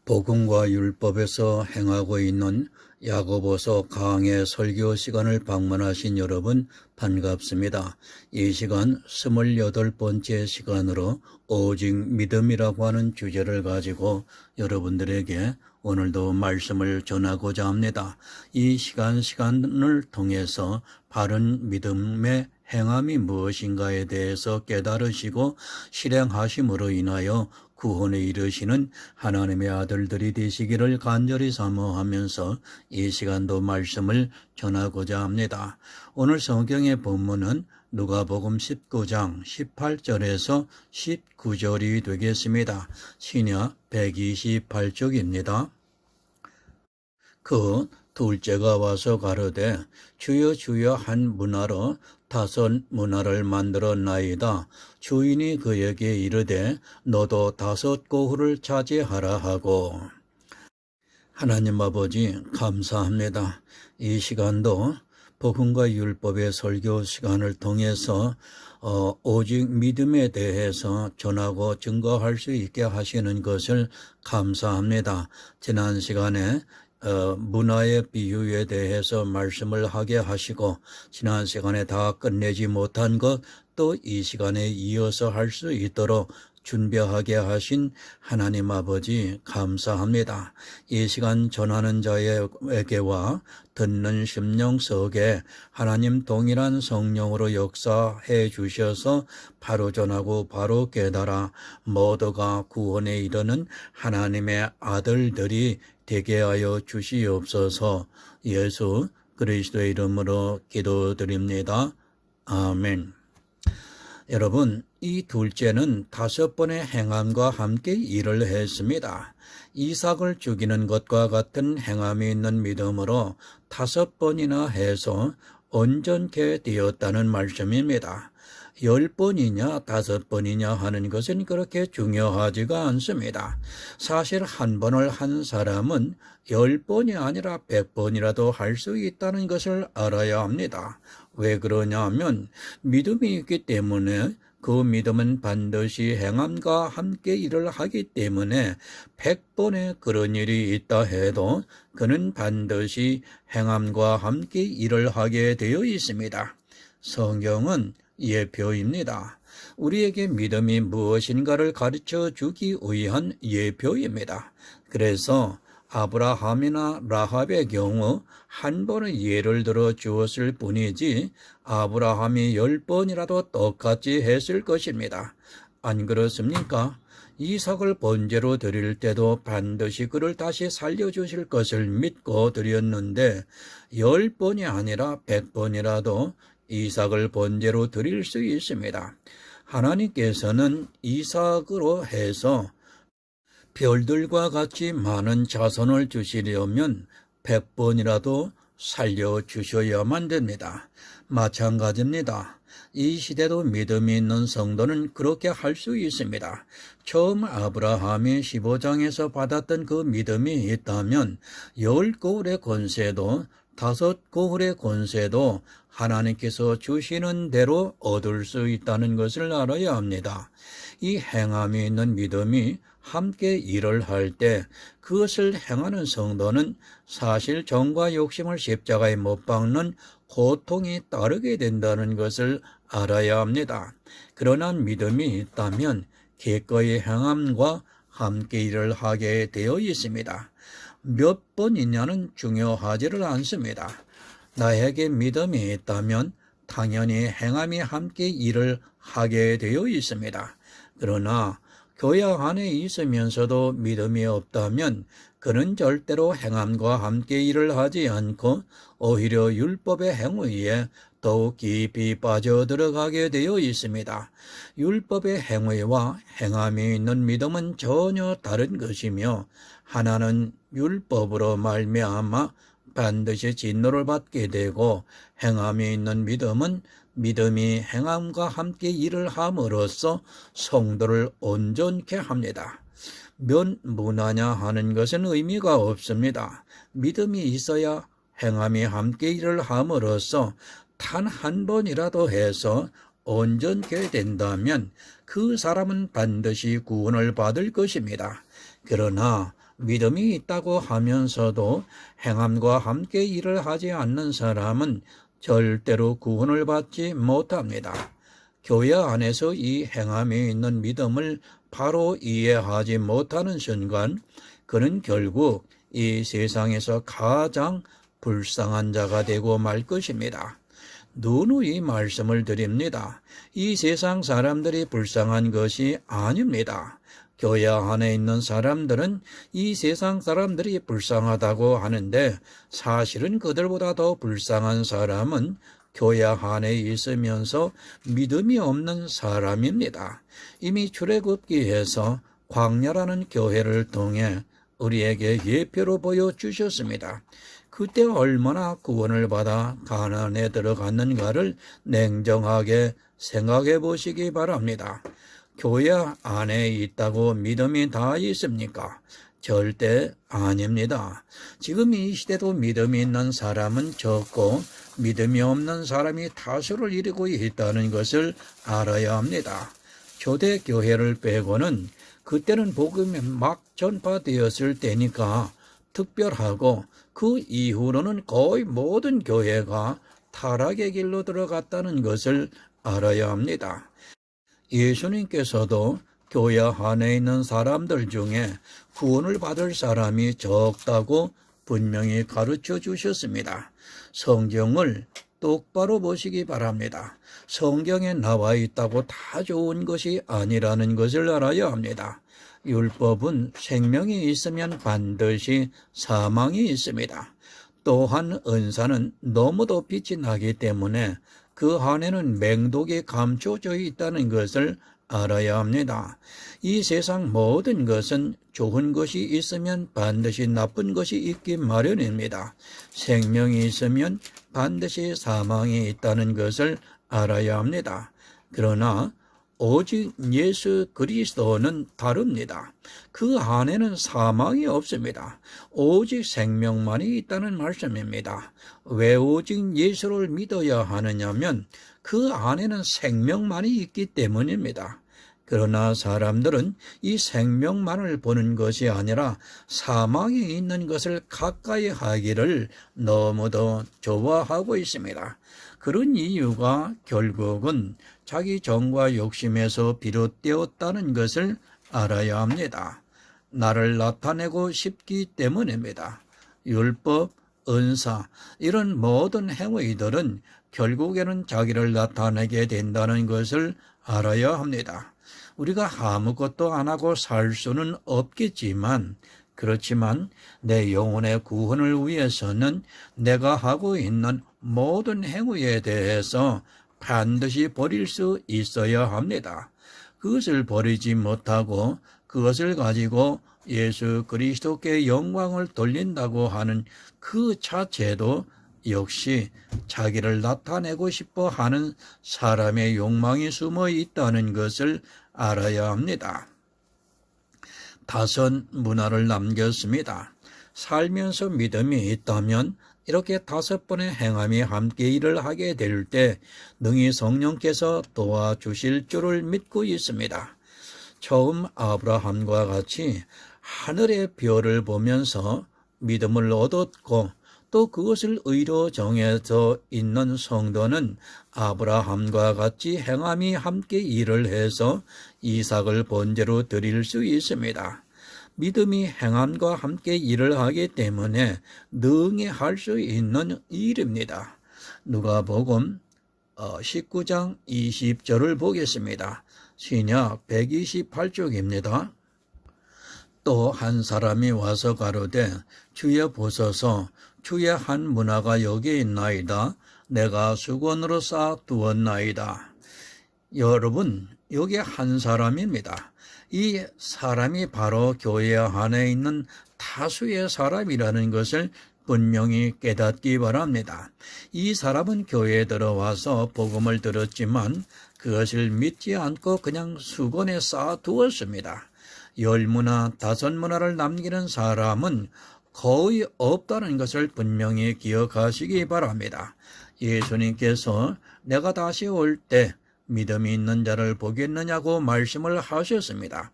복음과 율법에서 행하고 있는 야고보서 강해 설교 시간을 방문하신 여러분 반갑습니다. 이 시간 28번째 시간으로 오직 믿음이라고 하는 주제를 가지고 여러분들에게 오늘도 말씀을 전하고자 합니다. 이 시간을 통해서 바른 믿음의 행함이 무엇인가에 대해서 깨달으시고 실행하심으로 인하여 구원에 이르시는 하나님의 아들들이 되시기를 간절히 사모하면서 이 시간도 말씀을 전하고자 합니다. 오늘 성경의 본문은 누가복음 19장 18절에서 19절이 되겠습니다. 신약 128쪽입니다. 그 둘째가 와서 가로되 주여 주여 한 문화로 5 문화를 만들었나이다. 주인이 그에게 이르되 너도 5 고흐를 차지하라 하고. 하나님 아버지 감사합니다. 이 시간도 복음과 율법의 설교 시간을 통해서 오직 믿음에 대해서 전하고 증거할 수 있게 하시는 것을 감사합니다. 지난 시간에 문화의 비유에 대해서 말씀을 하게 하시고 지난 시간에 다 끝내지 못한 것 또 이 시간에 이어서 할 수 있도록 준비하게 하신 하나님 아버지 감사합니다. 이 시간 전하는 자에게와 듣는 심령 속에 하나님 동일한 성령으로 역사해 주셔서 바로 전하고 바로 깨달아 모두가 구원에 이르는 하나님의 아들들이 되게 하여 주시옵소서. 예수 그리스도의 이름으로 기도드립니다. 아멘. 여러분, 이 둘째는 5번의 행함과 함께 일을 했습니다. 이삭을 죽이는 것과 같은 행함이 있는 믿음으로 5번이나 해서 온전케 되었다는 말씀입니다. 10번이냐 5번이냐 하는 것은 그렇게 중요하지가 않습니다. 사실 한 번을 한 사람은 10번이 아니라 100번이라도 할 수 있다는 것을 알아야 합니다. 왜 그러냐면 믿음이 있기 때문에 그 믿음은 반드시 행함과 함께 일을 하기 때문에 100번의 그런 일이 있다 해도 그는 반드시 행함과 함께 일을 하게 되어 있습니다. 성경은 예표입니다. 우리에게 믿음이 무엇인가를 가르쳐 주기 위한 예표입니다. 그래서 아브라함이나 라합의 경우 한 번의 예를 들어 주었을 뿐이지 아브라함이 10번이라도 똑같이 했을 것입니다. 안 그렇습니까? 이삭을 번제로 드릴 때도 반드시 그를 다시 살려주실 것을 믿고 드렸는데 10번이 아니라 100번이라도 이삭을 번제로 드릴 수 있습니다. 하나님께서는 이삭으로 해서 별들과 같이 많은 자손을 주시려면 100번이라도 살려주셔야만 됩니다. 마찬가지입니다. 이 시대도 믿음이 있는 성도는 그렇게 할 수 있습니다. 처음 아브라함이 15장에서 받았던 그 믿음이 있다면 10거울의 권세도 5거울의 권세도 하나님께서 주시는 대로 얻을 수 있다는 것을 알아야 합니다. 이 행함이 있는 믿음이 함께 일을 할 때 그것을 행하는 성도는 사실 정과 욕심을 십자가에 못 박는 고통이 따르게 된다는 것을 알아야 합니다. 그러나 믿음이 있다면 기꺼이 행함과 함께 일을 하게 되어 있습니다. 몇 번이냐는 중요하지를 않습니다. 나에게 믿음이 있다면 당연히 행함이 함께 일을 하게 되어 있습니다. 그러나 교회 안에 있으면서도 믿음이 없다면 그는 절대로 행함과 함께 일을 하지 않고 오히려 율법의 행위에 더욱 깊이 빠져들어가게 되어 있습니다. 율법의 행위와 행함이 있는 믿음은 전혀 다른 것이며 하나는 율법으로 말미암아 반드시 진노를 받게 되고 행함이 있는 믿음은 믿음이 행함과 함께 일을 함으로써 성도를 온전케 합니다. 몇 문화냐 하는 것은 의미가 없습니다. 믿음이 있어야 행함이 함께 일을 함으로써 단 한 번이라도 해서 온전케 된다면 그 사람은 반드시 구원을 받을 것입니다. 그러나 믿음이 있다고 하면서도 행함과 함께 일을 하지 않는 사람은 절대로 구원을 받지 못합니다. 교회 안에서 이 행함이 있는 믿음을 바로 이해하지 못하는 순간 그는 결국 이 세상에서 가장 불쌍한 자가 되고 말 것입니다. 누누이 말씀을 드립니다. 이 세상 사람들이 불쌍한 것이 아닙니다. 교회 안에 있는 사람들은 이 세상 사람들이 불쌍하다고 하는데 사실은 그들보다 더 불쌍한 사람은 교회 안에 있으면서 믿음이 없는 사람입니다. 이미 출애굽기에서 광야라는 교회를 통해 우리에게 예표로 보여주셨습니다. 그때 얼마나 구원을 받아 가나안에 들어갔는가를 냉정하게 생각해 보시기 바랍니다. 교회 안에 있다고 믿음이 다 있습니까? 절대 아닙니다. 지금 이 시대도 믿음이 있는 사람은 적고 믿음이 없는 사람이 다수를 이루고 있다는 것을 알아야 합니다. 초대교회를 빼고는 그때는 복음이 막 전파되었을 때니까 특별하고 그 이후로는 거의 모든 교회가 타락의 길로 들어갔다는 것을 알아야 합니다. 예수님께서도 교회 안에 있는 사람들 중에 구원을 받을 사람이 적다고 분명히 가르쳐 주셨습니다. 성경을 똑바로 보시기 바랍니다. 성경에 나와 있다고 다 좋은 것이 아니라는 것을 알아야 합니다. 율법은 생명이 있으면 반드시 사망이 있습니다. 또한 은사는 너무도 빛이 나기 때문에 그 안에는 맹독이 감춰져 있다는 것을 알아야 합니다. 이 세상 모든 것은 좋은 것이 있으면 반드시 나쁜 것이 있기 마련입니다. 생명이 있으면 반드시 사망이 있다는 것을 알아야 합니다. 그러나 오직 예수 그리스도는 다릅니다. 그 안에는 사망이 없습니다. 오직 생명만이 있다는 말씀입니다. 왜 오직 예수를 믿어야 하느냐면 그 안에는 생명만이 있기 때문입니다. 그러나 사람들은 이 생명만을 보는 것이 아니라 사망이 있는 것을 가까이 하기를 너무도 좋아하고 있습니다. 그런 이유가 결국은 자기 정과 욕심에서 비롯되었다는 것을 알아야 합니다. 나를 나타내고 싶기 때문입니다. 율법, 은사, 이런 모든 행위들은 결국에는 자기를 나타내게 된다는 것을 알아야 합니다. 우리가 아무것도 안 하고 살 수는 없겠지만, 그렇지만 내 영혼의 구원을 위해서는 내가 하고 있는 모든 행위에 대해서 반드시 버릴 수 있어야 합니다. 그것을 버리지 못하고 그것을 가지고 예수 그리스도께 영광을 돌린다고 하는 그 자체도 역시 자기를 나타내고 싶어 하는 사람의 욕망이 숨어 있다는 것을 알아야 합니다. 다섯 문화를 남겼습니다. 살면서 믿음이 있다면 이렇게 5번의 행함이 함께 일을 하게 될 때 능히 성령께서 도와주실 줄을 믿고 있습니다. 처음 아브라함과 같이 하늘의 별을 보면서 믿음을 얻었고 또 그것을 의로 정해져 있는 성도는 아브라함과 같이 행함이 함께 일을 해서 이삭을 번제로 드릴 수 있습니다. 믿음이 행함과 함께 일을 하기 때문에 능히 할 수 있는 일입니다. 누가복음 19장 20절을 보겠습니다. 신약 128쪽입니다. 또 한 사람이 와서 가로되 주여 보소서 주의 한 문화가 여기 있나이다. 내가 수건으로 쌓아 두었나이다. 여러분, 여기 한 사람입니다. 이 사람이 바로 교회 안에 있는 다수의 사람이라는 것을 분명히 깨닫기 바랍니다. 이 사람은 교회에 들어와서 복음을 들었지만 그것을 믿지 않고 그냥 수건에 쌓아두었습니다. 10문화, 5문화를 남기는 사람은 거의 없다는 것을 분명히 기억하시기 바랍니다. 예수님께서 내가 다시 올 때 믿음이 있는 자를 보겠느냐고 말씀을 하셨습니다.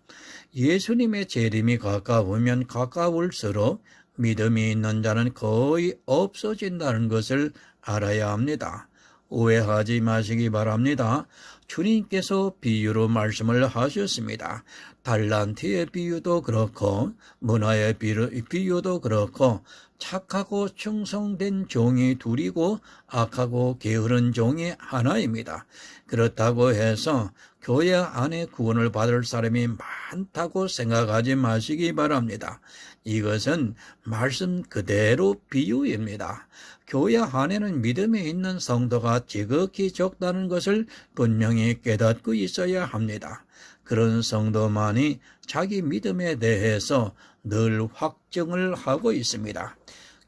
예수님의 재림이 가까우면 가까울수록 믿음이 있는 자는 거의 없어진다는 것을 알아야 합니다. 오해하지 마시기 바랍니다. 주님께서 비유로 말씀을 하셨습니다. 달란트의 비유도 그렇고 문화의 비유도 그렇고 착하고 충성된 종이 둘이고 악하고 게으른 종이 하나입니다. 그렇다고 해서 교회 안에 구원을 받을 사람이 많다고 생각하지 마시기 바랍니다. 이것은 말씀 그대로 비유입니다. 교회 안에는 믿음이 있는 성도가 지극히 적다는 것을 분명히 깨닫고 있어야 합니다. 그런 성도만이 자기 믿음에 대해서 늘 확증을 하고 있습니다.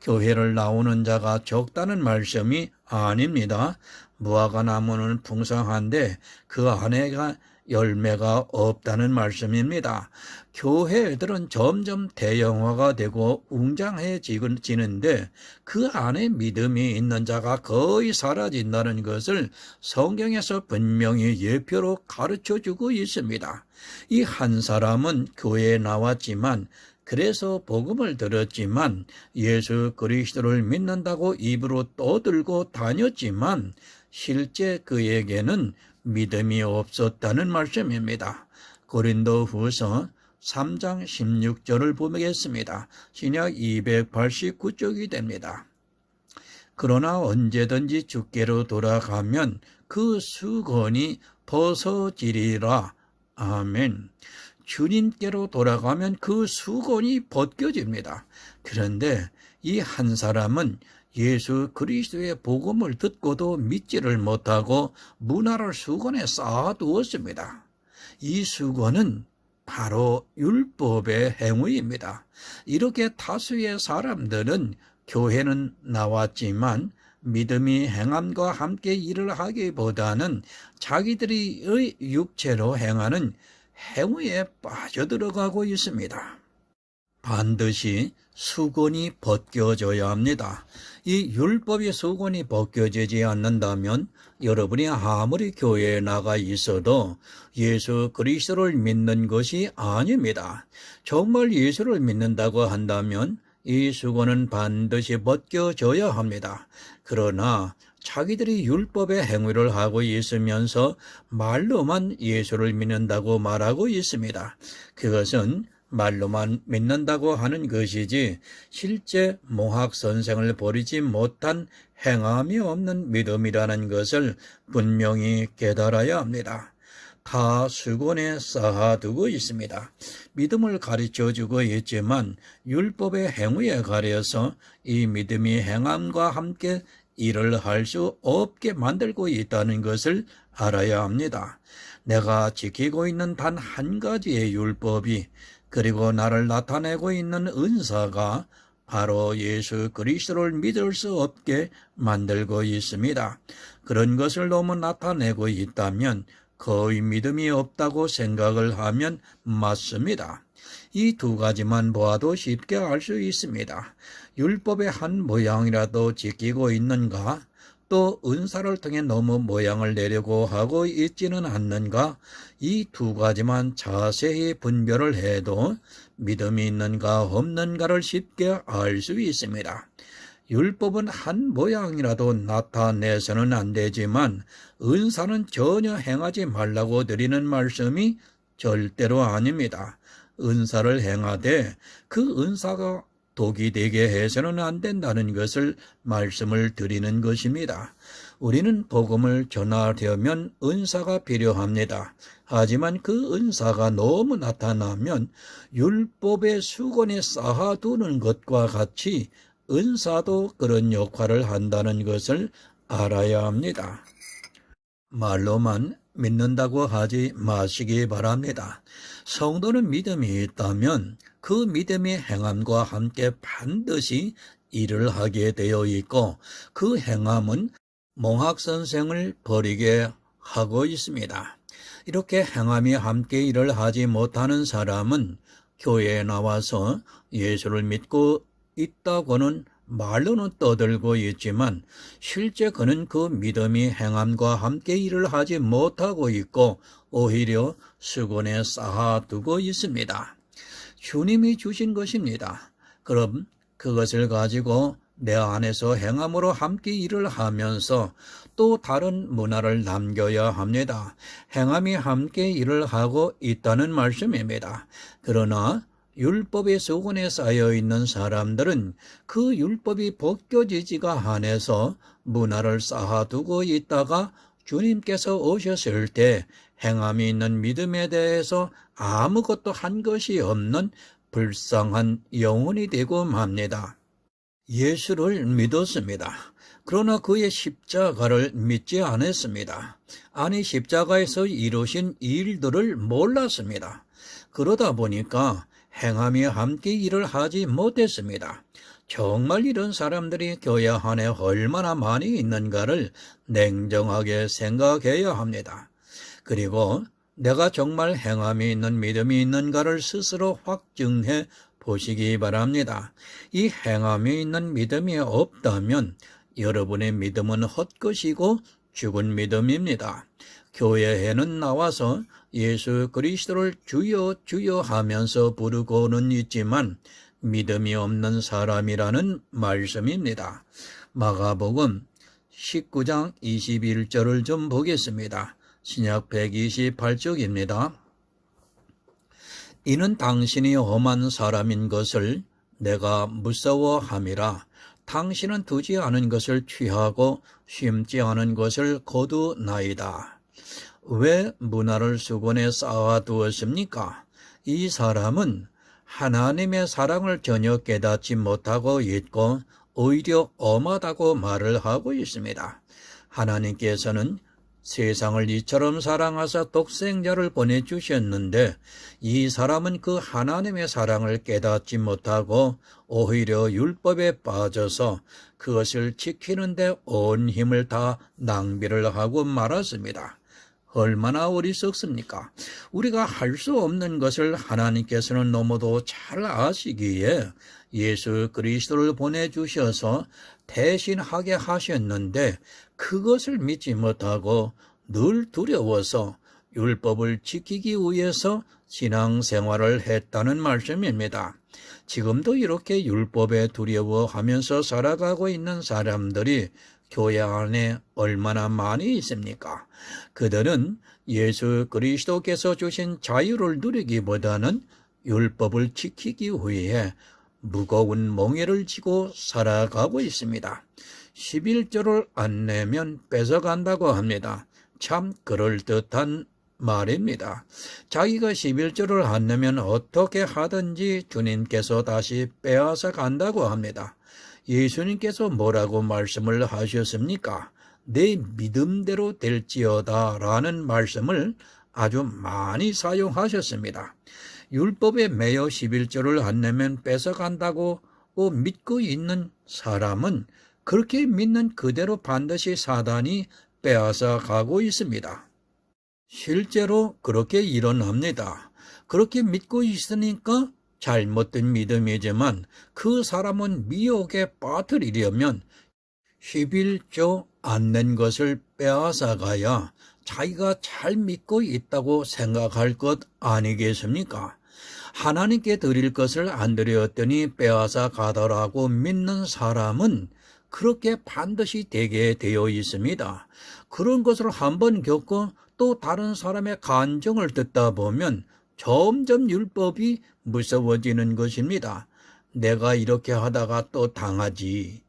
교회를 나오는 자가 적다는 말씀이 아닙니다. 무화과 나무는 풍성한데 그 안에가 열매가 없다는 말씀입니다. 교회들은 점점 대형화가 되고 웅장해지는데 그 안에 믿음이 있는 자가 거의 사라진다는 것을 성경에서 분명히 예표로 가르쳐주고 있습니다. 이 한 사람은 교회에 나왔지만 그래서 복음을 들었지만 예수 그리스도를 믿는다고 입으로 떠들고 다녔지만 실제 그에게는 믿음이 없었다는 말씀입니다. 고린도후서 3장 16절을 보겠습니다. 신약 289쪽이 됩니다. 그러나 언제든지 주께로 돌아가면 그 수건이 벗어지리라. 아멘. 주님께로 돌아가면 그 수건이 벗겨집니다. 그런데 이 한 사람은 예수 그리스도의 복음을 듣고도 믿지를 못하고 문화를 수건에 쌓아두었습니다. 이 수건은 바로 율법의 행위입니다. 이렇게 다수의 사람들은 교회는 나왔지만 믿음이 행함과 함께 일을 하기보다는 자기들의 육체로 행하는 행위에 빠져들어가고 있습니다. 반드시 수건이 벗겨져야 합니다. 이 율법의 수건이 벗겨지지 않는다면 여러분이 아무리 교회에 나가 있어도 예수 그리스도를 믿는 것이 아닙니다. 정말 예수를 믿는다고 한다면 이 수건은 반드시 벗겨져야 합니다. 그러나 자기들이 율법의 행위를 하고 있으면서 말로만 예수를 믿는다고 말하고 있습니다. 그것은 말로만 믿는다고 하는 것이지 실제 몽학선생을 버리지 못한 행함이 없는 믿음이라는 것을 분명히 깨달아야 합니다. 다 수건에 쌓아두고 있습니다. 믿음을 가르쳐주고 있지만 율법의 행위에 가려서 이 믿음이 행함과 함께 일을 할 수 없게 만들고 있다는 것을 알아야 합니다. 내가 지키고 있는 단 한 가지의 율법이 그리고 나를 나타내고 있는 은사가 바로 예수 그리스도를 믿을 수 없게 만들고 있습니다. 그런 것을 너무 나타내고 있다면 거의 믿음이 없다고 생각을 하면 맞습니다. 이 두 가지만 보아도 쉽게 알 수 있습니다. 율법의 한 모양이라도 지키고 있는가? 또 은사를 통해 너무 모양을 내려고 하고 있지는 않는가? 이 두 가지만 자세히 분별을 해도 믿음이 있는가 없는가를 쉽게 알 수 있습니다. 율법은 한 모양이라도 나타내서는 안 되지만 은사는 전혀 행하지 말라고 드리는 말씀이 절대로 아닙니다. 은사를 행하되 그 은사가 독이 되게 해서는 안 된다는 것을 말씀을 드리는 것입니다. 우리는 복음을 전하려면 은사가 필요합니다. 하지만 그 은사가 너무 나타나면 율법의 수건에 쌓아두는 것과 같이 은사도 그런 역할을 한다는 것을 알아야 합니다. 말로만 믿는다고 하지 마시기 바랍니다. 성도는 믿음이 있다면 그 믿음의 행함과 함께 반드시 일을 하게 되어 있고 그 행함은 몽학선생을 버리게 하고 있습니다. 이렇게 행함이 함께 일을 하지 못하는 사람은 교회에 나와서 예수를 믿고 있다고는 말로는 떠들고 있지만 실제 그는 그 믿음이 행함과 함께 일을 하지 못하고 있고 오히려 수건에 쌓아두고 있습니다. 주님이 주신 것입니다. 그럼 그것을 가지고 내 안에서 행함으로 함께 일을 하면서 또 다른 문화를 남겨야 합니다. 행함이 함께 일을 하고 있다는 말씀입니다. 그러나 율법의 수건에 쌓여 있는 사람들은 그 율법이 벗겨지지가 않아서 문화를 쌓아두고 있다가 주님께서 오셨을 때 행함이 있는 믿음에 대해서 아무것도 한 것이 없는 불쌍한 영혼이 되고 맙니다. 예수를 믿었습니다. 그러나 그의 십자가를 믿지 않았습니다. 아니, 십자가에서 이루신 일들을 몰랐습니다. 그러다 보니까 행함이 함께 일을 하지 못했습니다. 정말 이런 사람들이 교회 안에 얼마나 많이 있는가를 냉정하게 생각해야 합니다. 그리고 내가 정말 행함이 있는 믿음이 있는가를 스스로 확증해 보시기 바랍니다. 이 행함이 있는 믿음이 없다면 여러분의 믿음은 헛것이고 죽은 믿음입니다. 교회에는 나와서 예수 그리스도를 주여 주여 하면서 부르고는 있지만 믿음이 없는 사람이라는 말씀입니다. 마가복음 19장 21절을 좀 보겠습니다. 신약 128쪽입니다. 이는 당신이 험한 사람인 것을 내가 무서워함이라. 당신은 두지 않은 것을 취하고 심지 않은 것을 거두나이다. 왜 문화를 수건에 쌓아두었습니까? 이 사람은 하나님의 사랑을 전혀 깨닫지 못하고 있고 오히려 엄하다고 말을 하고 있습니다. 하나님께서는 세상을 이처럼 사랑하사 독생자를 보내주셨는데 이 사람은 그 하나님의 사랑을 깨닫지 못하고 오히려 율법에 빠져서 그것을 지키는데 온 힘을 다 낭비를 하고 말았습니다. 얼마나 어리석습니까? 우리가 할 수 없는 것을 하나님께서는 너무도 잘 아시기에 예수 그리스도를 보내주셔서 대신하게 하셨는데 그것을 믿지 못하고 늘 두려워서 율법을 지키기 위해서 신앙생활을 했다는 말씀입니다. 지금도 이렇게 율법에 두려워하면서 살아가고 있는 사람들이 교회 안에 얼마나 많이 있습니까? 그들은 예수 그리스도께서 주신 자유를 누리기보다는 율법을 지키기 위해 무거운 몽해를 지고 살아가고 있습니다. 11조를 안 내면 뺏어간다고 합니다. 참 그럴듯한 말입니다. 자기가 11조를 안 내면 어떻게 하든지 주님께서 다시 빼앗아 간다고 합니다. 예수님께서 뭐라고 말씀을 하셨습니까? 내 믿음대로 될지어다 라는 말씀을 아주 많이 사용하셨습니다. 율법에 매여 11조를 안 내면 뺏어간다고 믿고 있는 사람은 그렇게 믿는 그대로 반드시 사단이 빼앗아 가고 있습니다. 실제로 그렇게 일어납니다. 그렇게 믿고 있으니까 잘못된 믿음이지만 그 사람은 미혹에 빠뜨리려면 11조 안 낸 것을 빼앗아 가야 자기가 잘 믿고 있다고 생각할 것 아니겠습니까? 하나님께 드릴 것을 안 드렸더니 빼앗아 가더라고 믿는 사람은 그렇게 반드시 되게 되어 있습니다. 그런 것을 한번 겪고 또 다른 사람의 간증을 듣다 보면 점점 율법이 무서워지는 것입니다. 내가 이렇게 하다가 또 당하지.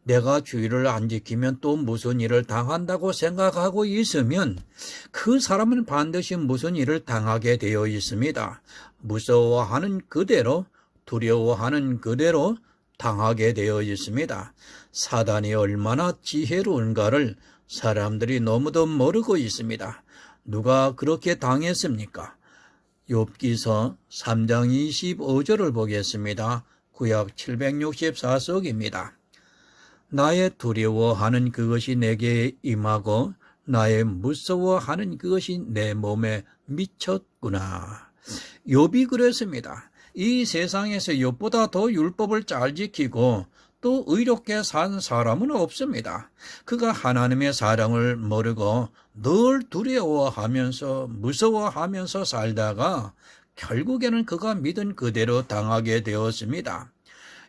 내가 주의를 안 지키면 또 무슨 일을 당한다고 생각하고 있으면 그 사람은 반드시 무슨 일을 당하게 되어 있습니다. 무서워하는 그대로, 두려워하는 그대로 당하게 되어 있습니다. 사단이 얼마나 지혜로운가를 사람들이 너무도 모르고 있습니다. 누가 그렇게 당했습니까? 욥기서 3장 25절을 보겠습니다. 구약 764쪽입니다. 나의 두려워하는 그것이 내게 임하고 나의 무서워하는 그것이 내 몸에 미쳤구나. 욥이 그랬습니다. 이 세상에서 욥보다 더 율법을 잘 지키고 또 의롭게 산 사람은 없습니다. 그가 하나님의 사랑을 모르고 늘 두려워하면서 무서워하면서 살다가 결국에는 그가 믿은 그대로 당하게 되었습니다.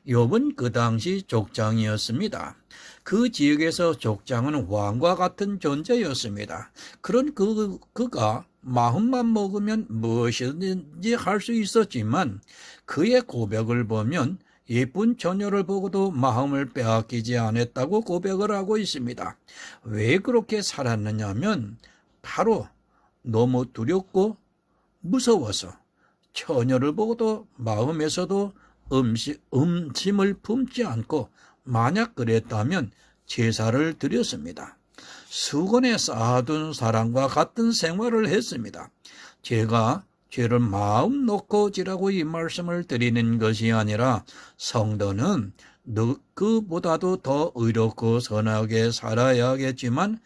욥은 그 당시 족장이었습니다. 그 지역에서 족장은 왕과 같은 존재였습니다. 그런 그가 마음만 먹으면 무엇이든지 할 수 있었지만 그의 고백을 보면 예쁜 처녀를 보고도 마음을 빼앗기지 않았다고 고백을 하고 있습니다. 왜 그렇게 살았느냐면 바로 너무 두렵고 무서워서 처녀를 보고도 마음에서도 음침을 품지 않고 만약 그랬다면 제사를 드렸습니다. 수건에 쌓아둔 사람과 같은 생활을 했습니다. 제가 죄를 마음 놓고 지라고 이 말씀을 드리는 것이 아니라 성도는 그보다도 더 의롭고 선하게 살아야겠지만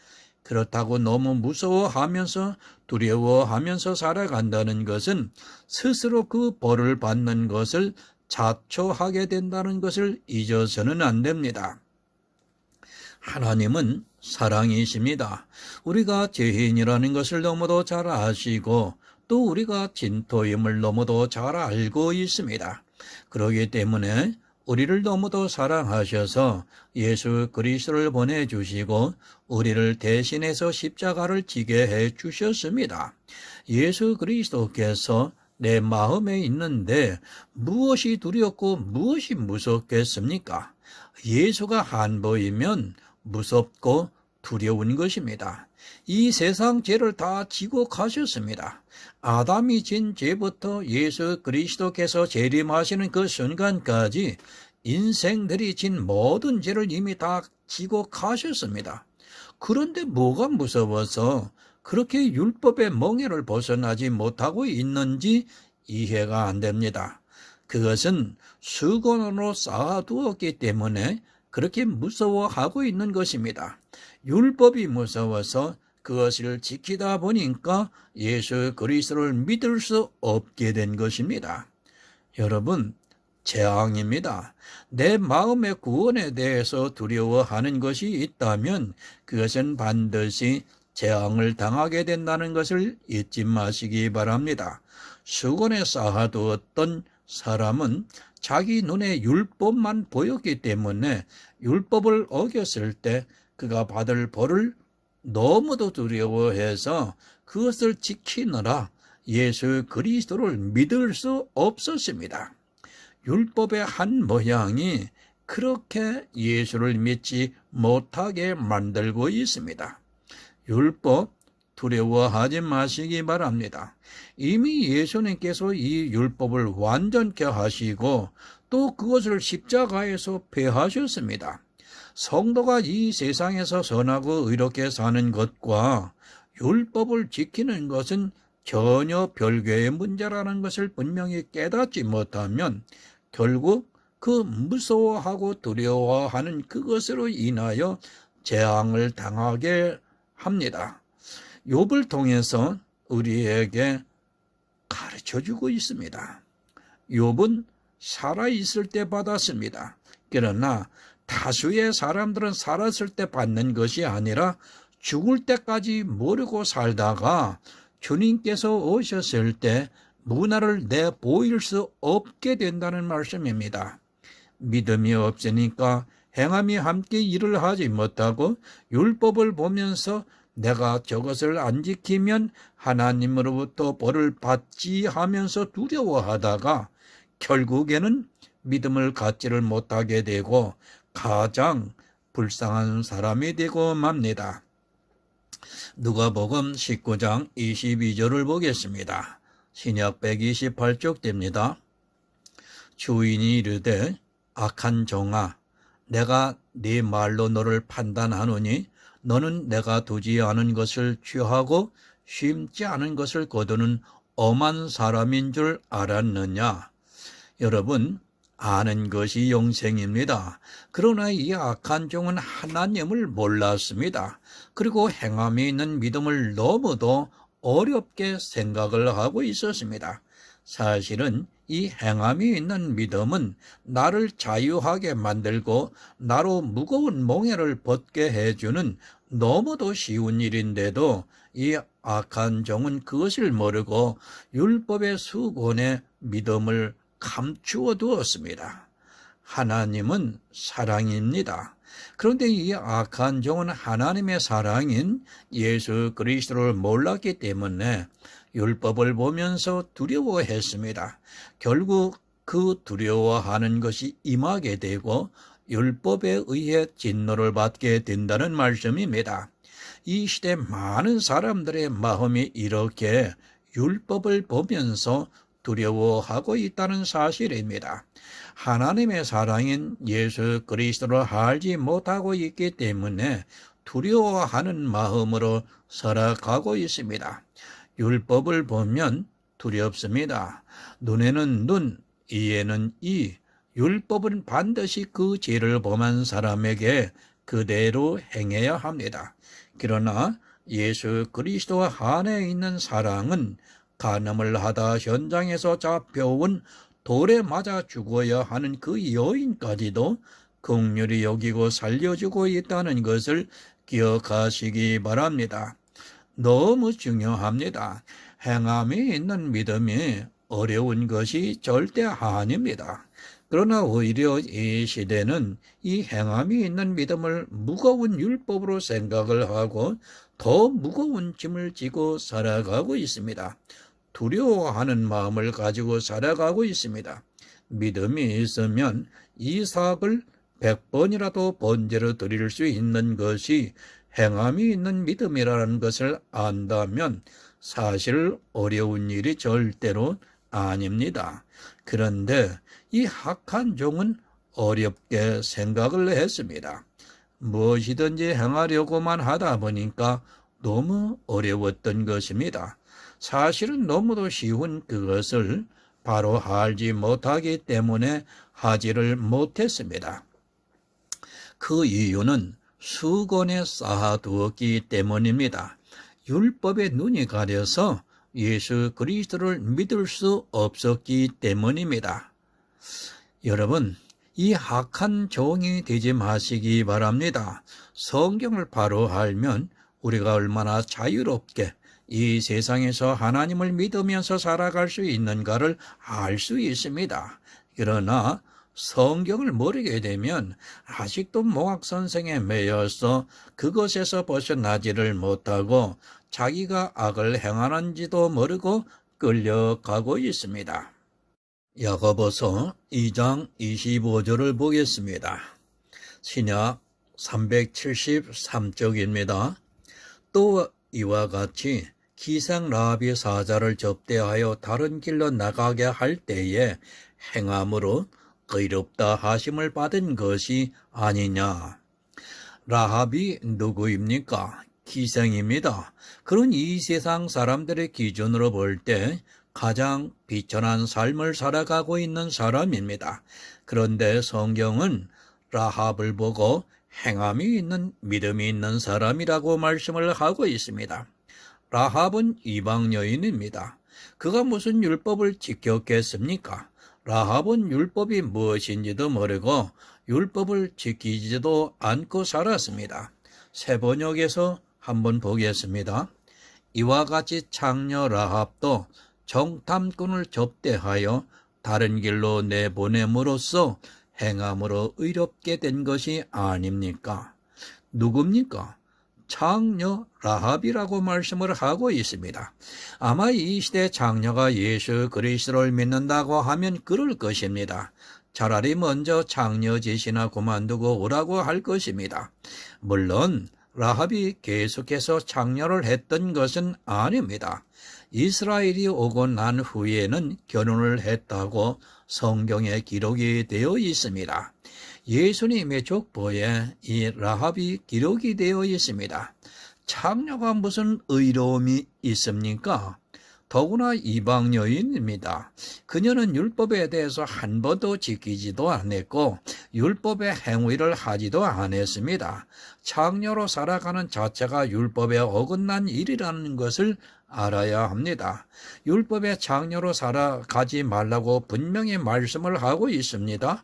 그렇다고 너무 무서워하면서 두려워하면서 살아간다는 것은 스스로 그 벌을 받는 것을 자초하게 된다는 것을 잊어서는 안 됩니다. 하나님은 사랑이십니다. 우리가 죄인이라는 것을 너무도 잘 아시고 또 우리가 진토임을 너무도 잘 알고 있습니다. 그렇기 때문에 우리를 너무도 사랑하셔서 예수 그리스도를 보내주시고 우리를 대신해서 십자가를 지게 해주셨습니다. 예수 그리스도께서 내 마음에 있는데 무엇이 두렵고 무엇이 무섭겠습니까? 예수가 안 보이면 무섭고 두려운 것입니다. 이 세상 죄를 다 지고 가셨습니다. 아담이 진 죄부터 예수 그리스도께서 재림하시는 그 순간까지 인생들이 진 모든 죄를 이미 다 지고 가셨습니다. 그런데 뭐가 무서워서 그렇게 율법의 멍에를 벗어나지 못하고 있는지 이해가 안 됩니다. 그것은 수건으로 쌓아두었기 때문에 그렇게 무서워하고 있는 것입니다. 율법이 무서워서 그것을 지키다 보니까 예수 그리스도를 믿을 수 없게 된 것입니다. 여러분, 재앙입니다. 내 마음의 구원에 대해서 두려워하는 것이 있다면 그것은 반드시 재앙을 당하게 된다는 것을 잊지 마시기 바랍니다. 수건에 쌓아두었던 사람은 자기 눈에 율법만 보였기 때문에 율법을 어겼을 때 그가 받을 벌을 너무도 두려워해서 그것을 지키느라 예수 그리스도를 믿을 수 없었습니다. 율법의 한 모양이 그렇게 예수를 믿지 못하게 만들고 있습니다. 율법 두려워하지 마시기 바랍니다. 이미 예수님께서 이 율법을 완전케 하시고 또 그것을 십자가에서 폐하셨습니다. 성도가 이 세상에서 선하고 의롭게 사는 것과 율법을 지키는 것은 전혀 별개의 문제라는 것을 분명히 깨닫지 못하면 결국 그 무서워하고 두려워하는 그것으로 인하여 재앙을 당하게 합니다. 욥을 통해서 우리에게 가르쳐주고 있습니다. 욥은 살아있을 때 받았습니다. 그러나 다수의 사람들은 살았을 때 받는 것이 아니라 죽을 때까지 모르고 살다가 주님께서 오셨을 때 문화를 내보일 수 없게 된다는 말씀입니다. 믿음이 없으니까 행함이 함께 일을 하지 못하고 율법을 보면서 내가 저것을 안 지키면 하나님으로부터 벌을 받지 하면서 두려워하다가 결국에는 믿음을 갖지를 못하게 되고 가장 불쌍한 사람이 되고 맙니다. 누가복음 19장 22절을 보겠습니다. 신약 128쪽 됩니다. 주인이 이르되 악한 종아 내가 네 말로 너를 판단하노니 너는 내가 두지 않은 것을 취하고 심지 않은 것을 거두는 엄한 사람인 줄 알았느냐. 여러분, 아는 것이 영생입니다. 그러나 이 악한 종은 하나님을 몰랐습니다. 그리고 행함이 있는 믿음을 너무도 어렵게 생각을 하고 있었습니다. 사실은 이 행함이 있는 믿음은 나를 자유하게 만들고 나로 무거운 몽해를 벗게 해주는 너무도 쉬운 일인데도 이 악한 종은 그것을 모르고 율법의 수건에 믿음을 감추어 두었습니다. 하나님은 사랑입니다. 그런데 이 악한 종은 하나님의 사랑인 예수 그리스도를 몰랐기 때문에 율법을 보면서 두려워했습니다. 결국 그 두려워하는 것이 임하게 되고 율법에 의해 진노를 받게 된다는 말씀입니다. 이 시대 많은 사람들의 마음이 이렇게 율법을 보면서 두려워하고 있다는 사실입니다. 하나님의 사랑인 예수 그리스도를 알지 못하고 있기 때문에 두려워하는 마음으로 살아가고 있습니다. 율법을 보면 두렵습니다. 눈에는 눈, 이에는 이. 율법은 반드시 그 죄를 범한 사람에게 그대로 행해야 합니다. 그러나 예수 그리스도 안에 있는 사랑은 간음을 하다 현장에서 잡혀온 돌에 맞아 죽어야 하는 그 여인까지도 긍휼히 여기고 살려주고 있다는 것을 기억하시기 바랍니다. 너무 중요합니다. 행함이 있는 믿음이 어려운 것이 절대 아닙니다. 그러나 오히려 이 시대는 이 행함이 있는 믿음을 무거운 율법으로 생각을 하고 더 무거운 짐을 지고 살아가고 있습니다. 두려워하는 마음을 가지고 살아가고 있습니다. 믿음이 있으면 이삭을 100번이라도 번제로 드릴 수 있는 것이 행함이 있는 믿음이라는 것을 안다면 사실 어려운 일이 절대로 아닙니다. 그런데 이 악한 종은 어렵게 생각을 했습니다. 무엇이든지 행하려고만 하다 보니까 너무 어려웠던 것입니다. 사실은 너무도 쉬운 그것을 바로 알지 못하기 때문에 하지를 못했습니다. 그 이유는 수건에 쌓아두었기 때문입니다. 율법의 눈이 가려서 예수 그리스도를 믿을 수 없었기 때문입니다. 여러분, 이 악한 종이 되지 마시기 바랍니다. 성경을 바로 알면 우리가 얼마나 자유롭게 이 세상에서 하나님을 믿으면서 살아갈 수 있는가를 알 수 있습니다. 그러나 성경을 모르게 되면 아직도 몽학선생에 매여서 그것에서 벗어나지를 못하고 자기가 악을 행하는지도 모르고 끌려가고 있습니다. 야고보서 2장 25절을 보겠습니다. 신약 373쪽입니다. 또 이와 같이 기생 라합이 사자를 접대하여 다른 길로 나가게 할 때에 행함으로 의롭다 하심을 받은 것이 아니냐. 라합이 누구입니까? 기생입니다. 그런 이 세상 사람들의 기준으로 볼 때 가장 비천한 삶을 살아가고 있는 사람입니다. 그런데 성경은 라합을 보고 행함이 있는 믿음이 있는 사람이라고 말씀을 하고 있습니다. 라합은 이방 여인입니다. 그가 무슨 율법을 지켰겠습니까? 라합은 율법이 무엇인지도 모르고 율법을 지키지도 않고 살았습니다. 세번역에서 한번 보겠습니다. 이와 같이 창녀 라합도 정탐꾼을 접대하여 다른 길로 내보냄으로써 행함으로 의롭게 된 것이 아닙니까? 누굽니까? 창녀 라합이라고 말씀을 하고 있습니다. 아마 이 시대 창녀가 예수 그리스도를 믿는다고 하면 그럴 것입니다. 차라리 먼저 창녀 짓이나 그만두고 오라고 할 것입니다. 물론 라합이 계속해서 창녀를 했던 것은 아닙니다. 이스라엘이 오고 난 후에는 결혼을 했다고 성경에 기록이 되어 있습니다. 예수님의 족보에 이 라합이 기록이 되어 있습니다. 창녀가 무슨 의로움이 있습니까? 더구나 이방 여인입니다. 그녀는 율법에 대해서 한 번도 지키지도 않았고 율법의 행위를 하지도 않았습니다. 창녀로 살아가는 자체가 율법에 어긋난 일이라는 것을 알아야 합니다. 율법에 창녀로 살아가지 말라고 분명히 말씀을 하고 있습니다.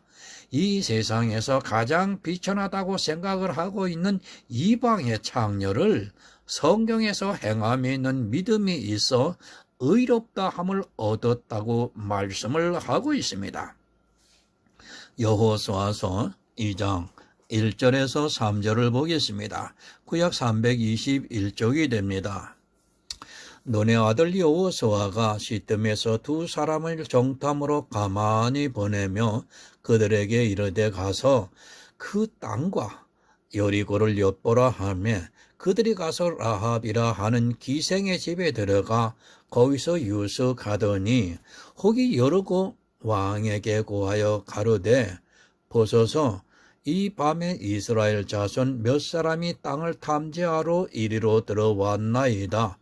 이 세상에서 가장 비천하다고 생각을 하고 있는 이방의 창녀를 성경에서 행함에 있는 믿음이 있어 의롭다함을 얻었다고 말씀을 하고 있습니다. 여호수아서 2장 1절에서 3절을 보겠습니다. 구약 321쪽이 됩니다. 눈의 아들 여호수아가 시뜸에서 두 사람을 정탐으로 가만히 보내며 그들에게 이르되 가서 그 땅과 여리고를 엿보라 하며 그들이 가서 라합이라 하는 기생의 집에 들어가 거기서 유숙하더니 혹이 여리고 왕에게 고하여 가로되 보소서 이 밤에 이스라엘 자손 몇 사람이 땅을 탐지하러 이리로 들어왔나이다.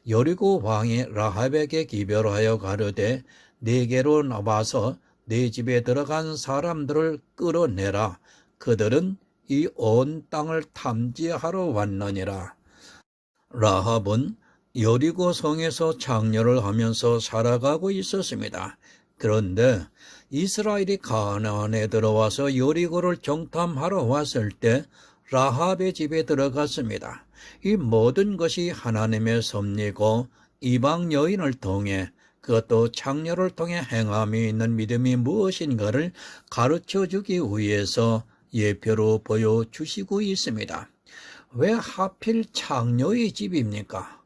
여리고 왕이 라합에게 기별하여 가로되 네게로 나와서 네 집에 들어간 사람들을 끌어내라. 그들은 이 온 땅을 탐지하러 왔느니라. 라합은 여리고 성에서 창녀를 하면서 살아가고 있었습니다. 그런데 이스라엘이 가나안에 들어와서 여리고를 정탐하러 왔을 때 라합의 집에 들어갔습니다. 이 모든 것이 하나님의 섭리고 이방 여인을 통해 그것도 창녀를 통해 행함이 있는 믿음이 무엇인가를 가르쳐주기 위해서 예표로 보여주시고 있습니다. 왜 하필 창녀의 집입니까?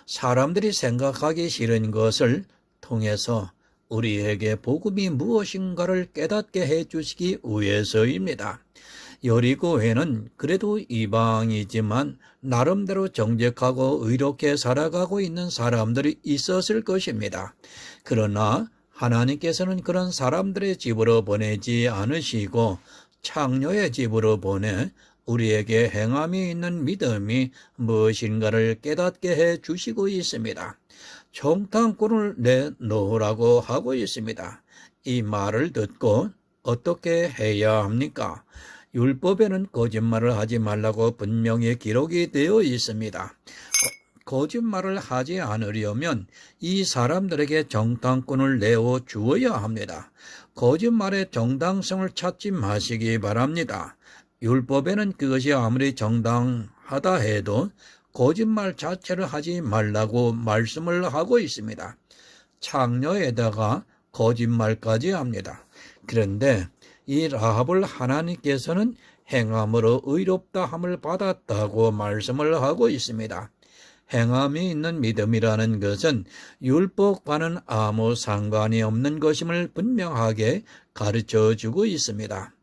사람들이 생각하기 싫은 것을 통해서 우리에게 복음이 무엇인가를 깨닫게 해주시기 위해서입니다. 여리고에는 그래도 이방이지만 나름대로 정직하고 의롭게 살아가고 있는 사람들이 있었을 것입니다. 그러나 하나님께서는 그런 사람들의 집으로 보내지 않으시고 창녀의 집으로 보내 우리에게 행함이 있는 믿음이 무엇인가를 깨닫게 해 주시고 있습니다. 정탐꾼을 내놓으라고 하고 있습니다. 이 말을 듣고 어떻게 해야 합니까? 율법에는 거짓말을 하지 말라고 분명히 기록이 되어 있습니다. 거짓말을 하지 않으려면 이 사람들에게 정탐꾼을 내어 주어야 합니다. 거짓말의 정당성을 찾지 마시기 바랍니다. 율법에는 그것이 아무리 정당하다 해도 거짓말 자체를 하지 말라고 말씀을 하고 있습니다. 창녀에다가 거짓말까지 합니다. 그런데 이 라합을 하나님께서는 행함으로 의롭다함을 받았다고 말씀을 하고 있습니다. 행함이 있는 믿음이라는 것은 율법과는 아무 상관이 없는 것임을 분명하게 가르쳐주고 있습니다.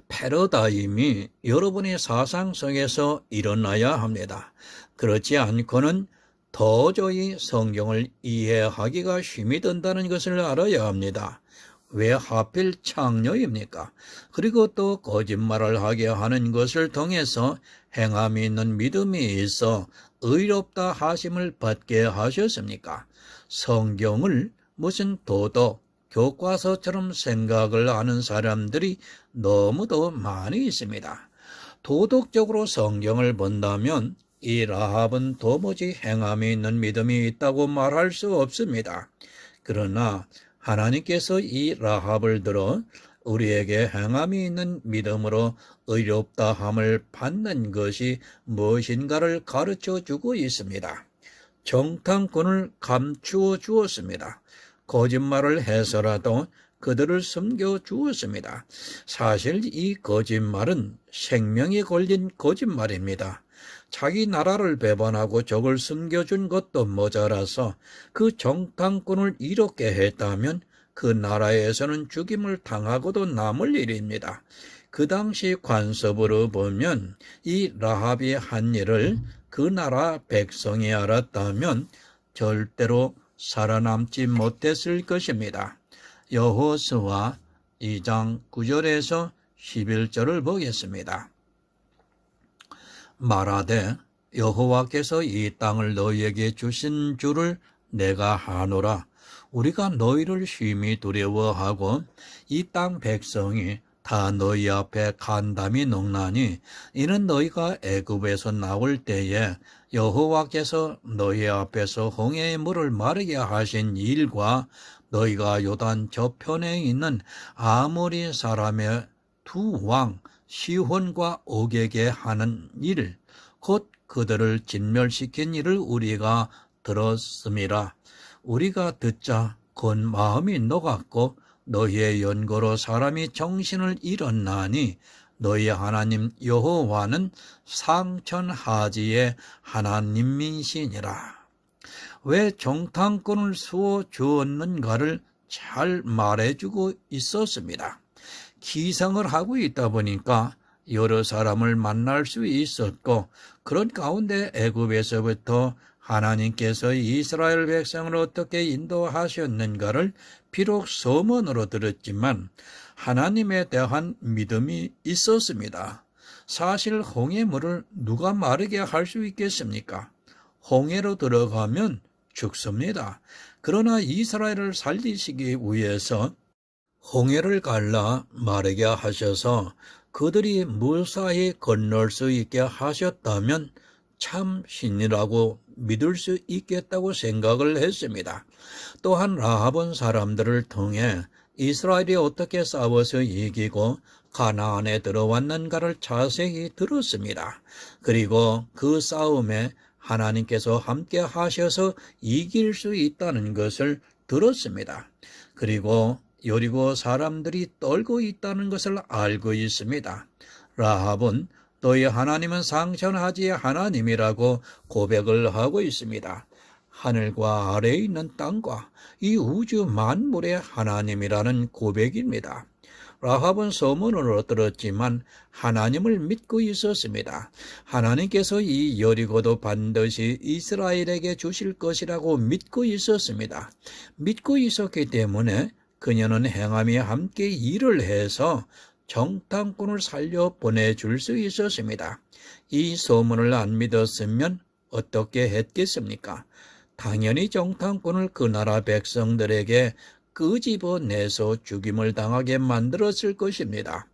패러다임이 여러분의 사상 속에서 일어나야 합니다. 그렇지 않고는 도저히 성경을 이해하기가 힘이 든다는 것을 알아야 합니다. 왜 하필 창녀입니까? 그리고 또 거짓말을 하게 하는 것을 통해서 행함이 있는 믿음이 있어 의롭다 하심을 받게 하셨습니까? 성경을 무슨 도덕, 교과서처럼 생각을 하는 사람들이 너무도 많이 있습니다. 도덕적으로 성경을 본다면 이 라합은 도무지 행함이 있는 믿음이 있다고 말할 수 없습니다. 그러나 하나님께서 이 라합을 들어 우리에게 행함이 있는 믿음으로 의롭다함을 받는 것이 무엇인가를 가르쳐 주고 있습니다. 정탐꾼을 감추어 주었습니다. 거짓말을 해서라도 그들을 숨겨 주었습니다. 사실 이 거짓말은 생명이 걸린 거짓말입니다. 자기 나라를 배반하고 적을 숨겨준 것도 모자라서 그 정탐꾼을 이롭게 했다면 그 나라에서는 죽임을 당하고도 남을 일입니다. 그 당시 관습으로 보면 이 라합이 한 일을 그 나라 백성이 알았다면 절대로 살아남지 못했을 것입니다. 여호수아 2장 9절에서 11절을 보겠습니다. 말하되 여호와께서 이 땅을 너희에게 주신 줄을 내가 하노라. 우리가 너희를 심히 두려워하고 이 땅 백성이 다 너희 앞에 간담이 녹나니 이는 너희가 애굽에서 나올 때에 여호와께서 너희 앞에서 홍해의 물을 마르게 하신 일과 너희가 요단 저편에 있는 아모리 사람의 두 왕 시혼과 옥에게 하는 일, 곧 그들을 진멸시킨 일을 우리가 들었음이라. 우리가 듣자 곧 마음이 녹았고 너희의 연고로 사람이 정신을 잃었나니 너희 하나님 여호와는 상천하지의 하나님이시니라. 왜 정탐꾼을 수어 주었는가를 잘 말해주고 있었습니다. 기상을 하고 있다 보니까 여러 사람을 만날 수 있었고 그런 가운데 애굽에서부터 하나님께서 이스라엘 백성을 어떻게 인도하셨는가를 비록 소문으로 들었지만 하나님에 대한 믿음이 있었습니다. 사실 홍해물을 누가 마르게 할 수 있겠습니까? 홍해로 들어가면 죽습니다. 그러나 이스라엘을 살리시기 위해서 홍해를 갈라 마르게 하셔서 그들이 무사히 건널 수 있게 하셨다면 참 신이라고 믿을 수 있겠다고 생각을 했습니다. 또한 라합은 사람들을 통해 이스라엘이 어떻게 싸워서 이기고 가나안에 들어왔는가를 자세히 들었습니다. 그리고 그 싸움에 하나님께서 함께 하셔서 이길 수 있다는 것을 들었습니다. 그리고 여리고 사람들이 떨고 있다는 것을 알고 있습니다. 라합은 너희 하나님은 상천하지의 하나님이라고 고백을 하고 있습니다. 하늘과 아래에 있는 땅과 이 우주 만물의 하나님이라는 고백입니다. 라합은 소문으로 들었지만 하나님을 믿고 있었습니다. 하나님께서 이 여리고도 반드시 이스라엘에게 주실 것이라고 믿고 있었습니다. 믿고 있었기 때문에 그녀는 행함이 함께 일을 해서 정탐꾼을 살려 보내줄 수 있었습니다. 이 소문을 안 믿었으면 어떻게 했겠습니까? 당연히 정탐꾼을 그 나라 백성들에게 끄집어내서 죽임을 당하게 만들었을 것입니다.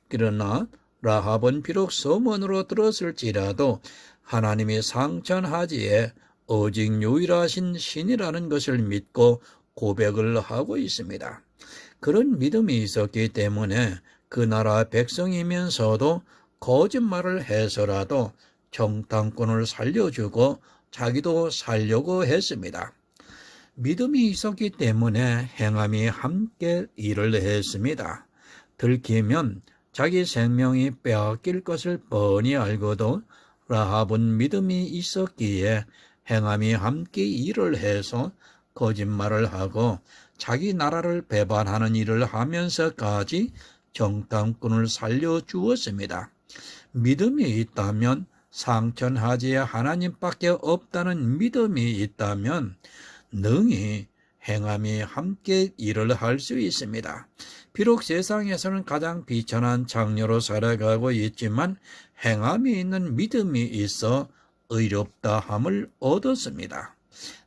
그러나 라합은 비록 소문으로 들었을지라도 하나님이 상천하지에 오직 유일하신 신이라는 것을 믿고 고백을 하고 있습니다. 그런 믿음이 있었기 때문에 그 나라 백성이면서도 거짓말을 해서라도 정탐꾼을 살려주고 자기도 살려고 했습니다. 믿음이 있었기 때문에 행함이 함께 일을 했습니다. 들키면 자기 생명이 빼앗길 것을 뻔히 알고도 라합은 믿음이 있었기에 행함이 함께 일을 해서 거짓말을 하고 자기 나라를 배반하는 일을 하면서까지 정탐꾼을 살려주었습니다. 믿음이 있다면 상천하지에 하나님밖에 없다는 믿음이 있다면 능히 행함이 함께 일을 할 수 있습니다. 비록 세상에서는 가장 비천한 장녀로 살아가고 있지만 행함이 있는 믿음이 있어 의롭다함을 얻었습니다.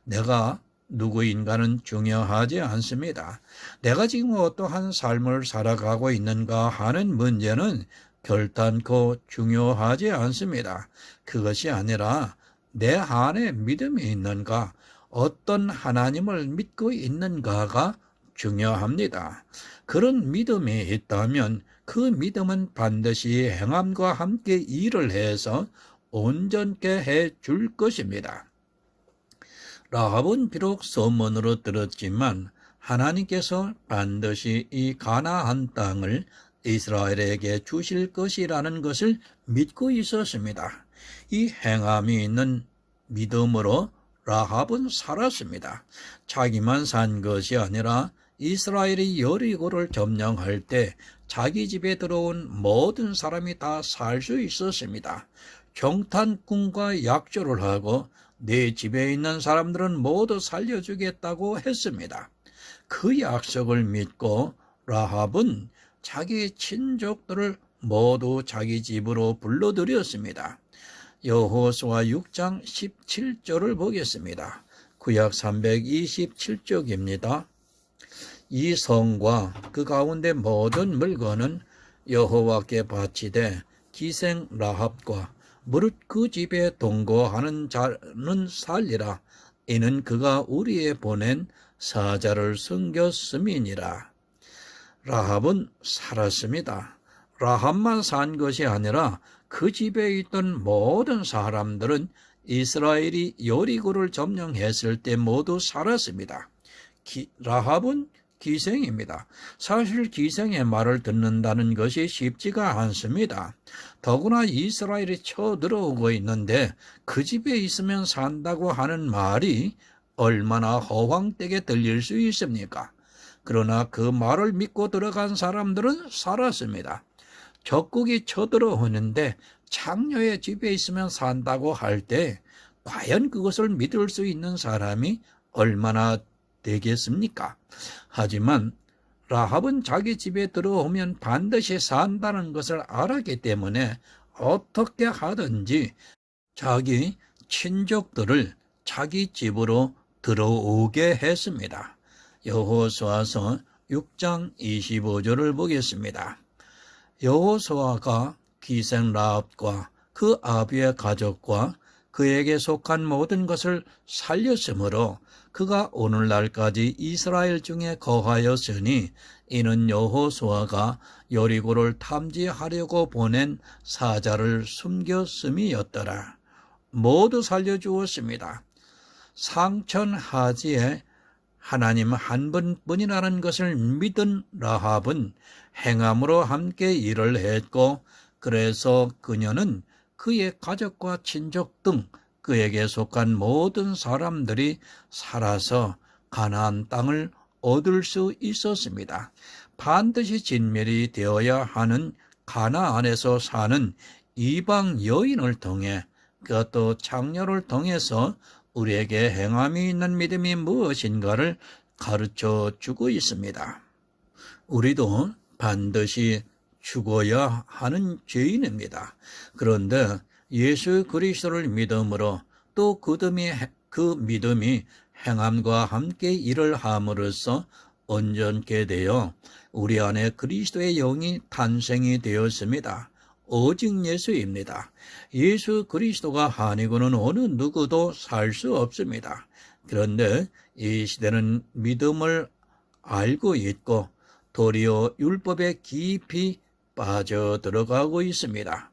내가 누구인가는 중요하지 않습니다. 내가 지금 어떠한 삶을 살아가고 있는가 하는 문제는 결단코 중요하지 않습니다. 그것이 아니라 내 안에 믿음이 있는가, 어떤 하나님을 믿고 있는가가 중요합니다. 그런 믿음이 있다면 그 믿음은 반드시 행함과 함께 일을 해서 온전케 해 줄 것입니다. 라합은 비록 소문으로 들었지만 하나님께서 반드시 이 가나안 땅을 이스라엘에게 주실 것이라는 것을 믿고 있었습니다. 이 행함이 있는 믿음으로 라합은 살았습니다. 자기만 산 것이 아니라 이스라엘이 여리고를 점령할 때 자기 집에 들어온 모든 사람이 다 살 수 있었습니다. 정탐꾼과 약조를 하고 내 집에 있는 사람들은 모두 살려주겠다고 했습니다. 그 약속을 믿고 라합은 자기 친족들을 모두 자기 집으로 불러들였습니다. 여호수아 6장 17절을 보겠습니다. 구약 327쪽입니다. 이 성과 그 가운데 모든 물건은 여호와께 바치되 기생 라합과 무릇 그 집에 동거하는 자는 살리라. 이는 그가 우리에 보낸 사자를 섬겼음이니라. 라합은 살았습니다. 라합만 산 것이 아니라 그 집에 있던 모든 사람들은 이스라엘이 여리고를 점령했을 때 모두 살았습니다. 라합은 기생입니다. 사실 기생의 말을 듣는다는 것이 쉽지가 않습니다. 더구나 이스라엘이 쳐들어오고 있는데 그 집에 있으면 산다고 하는 말이 얼마나 허황되게 들릴 수 있습니까? 그러나 그 말을 믿고 들어간 사람들은 살았습니다. 적국이 쳐들어오는데 창녀의 집에 있으면 산다고 할 때 과연 그것을 믿을 수 있는 사람이 얼마나 되겠습니까? 하지만 라합은 자기 집에 들어오면 반드시 산다는 것을 알았기 때문에 어떻게 하든지 자기 친족들을 자기 집으로 들어오게 했습니다. 여호수아서 6장 25절을 보겠습니다. 여호수아가 기생 라합과 그 아비의 가족과 그에게 속한 모든 것을 살렸으므로 그가 오늘날까지 이스라엘 중에 거하였으니 이는 여호수아가 여리고를 탐지하려고 보낸 사자를 숨겼음이었더라. 모두 살려주었습니다. 상천하지에 하나님 한 분뿐이라는 것을 믿은 라합은 행함으로 함께 일을 했고, 그래서 그녀는 그의 가족과 친족 등 그에게 속한 모든 사람들이 살아서 가나안 땅을 얻을 수 있었습니다. 반드시 진멸이 되어야 하는 가나안에서 사는 이방 여인을 통해, 그것도 장녀를 통해서 우리에게 행함이 있는 믿음이 무엇인가를 가르쳐 주고 있습니다. 우리도 반드시 죽어야 하는 죄인입니다. 그런데 예수 그리스도를 믿음으로 또 그 믿음이 행함과 함께 일을 함으로써 온전케 되어 우리 안에 그리스도의 영이 탄생이 되었습니다. 오직 예수입니다. 예수 그리스도가 아니고는 어느 누구도 살 수 없습니다. 그런데 이 시대는 믿음을 알고 있고 도리어 율법에 깊이 빠져들어가고 있습니다.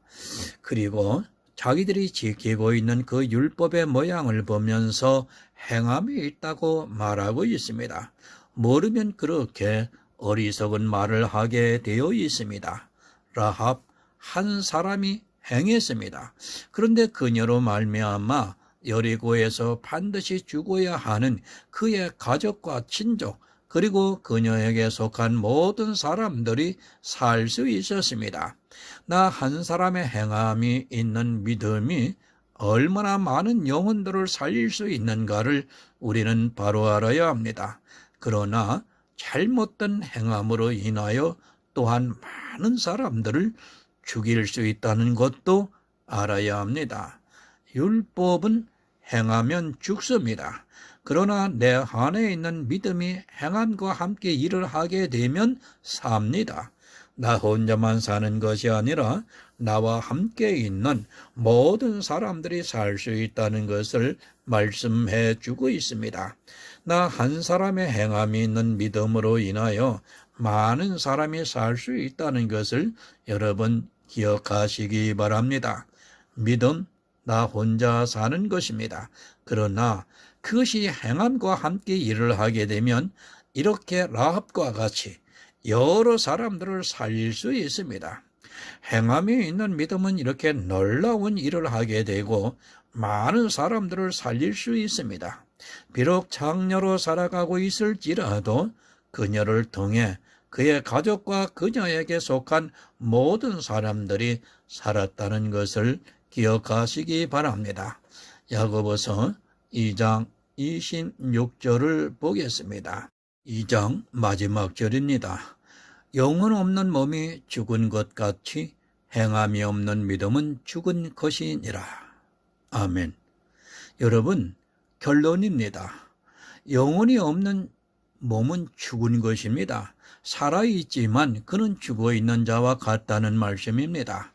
그리고 자기들이 지키고 있는 그 율법의 모양을 보면서 행함이 있다고 말하고 있습니다. 모르면 그렇게 어리석은 말을 하게 되어 있습니다. 라합 한 사람이 행했습니다. 그런데 그녀로 말미암아 여리고에서 반드시 죽어야 하는 그의 가족과 친족, 그리고 그녀에게 속한 모든 사람들이 살 수 있었습니다. 나 한 사람의 행함이 있는 믿음이 얼마나 많은 영혼들을 살릴 수 있는가를 우리는 바로 알아야 합니다. 그러나 잘못된 행함으로 인하여 또한 많은 사람들을 죽일 수 있다는 것도 알아야 합니다. 율법은 행하면 죽습니다. 그러나 내 안에 있는 믿음이 행함과 함께 일을 하게 되면 삽니다. 나 혼자만 사는 것이 아니라 나와 함께 있는 모든 사람들이 살 수 있다는 것을 말씀해 주고 있습니다. 나 한 사람의 행함이 있는 믿음으로 인하여 많은 사람이 살 수 있다는 것을 여러분 기억하시기 바랍니다. 믿음, 나 혼자 사는 것입니다. 그러나 그것이 행함과 함께 일을 하게 되면 이렇게 라합과 같이 여러 사람들을 살릴 수 있습니다. 행함이 있는 믿음은 이렇게 놀라운 일을 하게 되고 많은 사람들을 살릴 수 있습니다. 비록 장녀로 살아가고 있을지라도 그녀를 통해 그의 가족과 그녀에게 속한 모든 사람들이 살았다는 것을 기억하시기 바랍니다. 야고보서 2장 26절을 보겠습니다. 2장 마지막 절입니다. 영혼 없는 몸이 죽은 것 같이 행함이 없는 믿음은 죽은 것이니라. 아멘. 여러분, 결론입니다. 영혼이 없는 몸은 죽은 것입니다. 살아있지만 그는 죽어있는 자와 같다는 말씀입니다.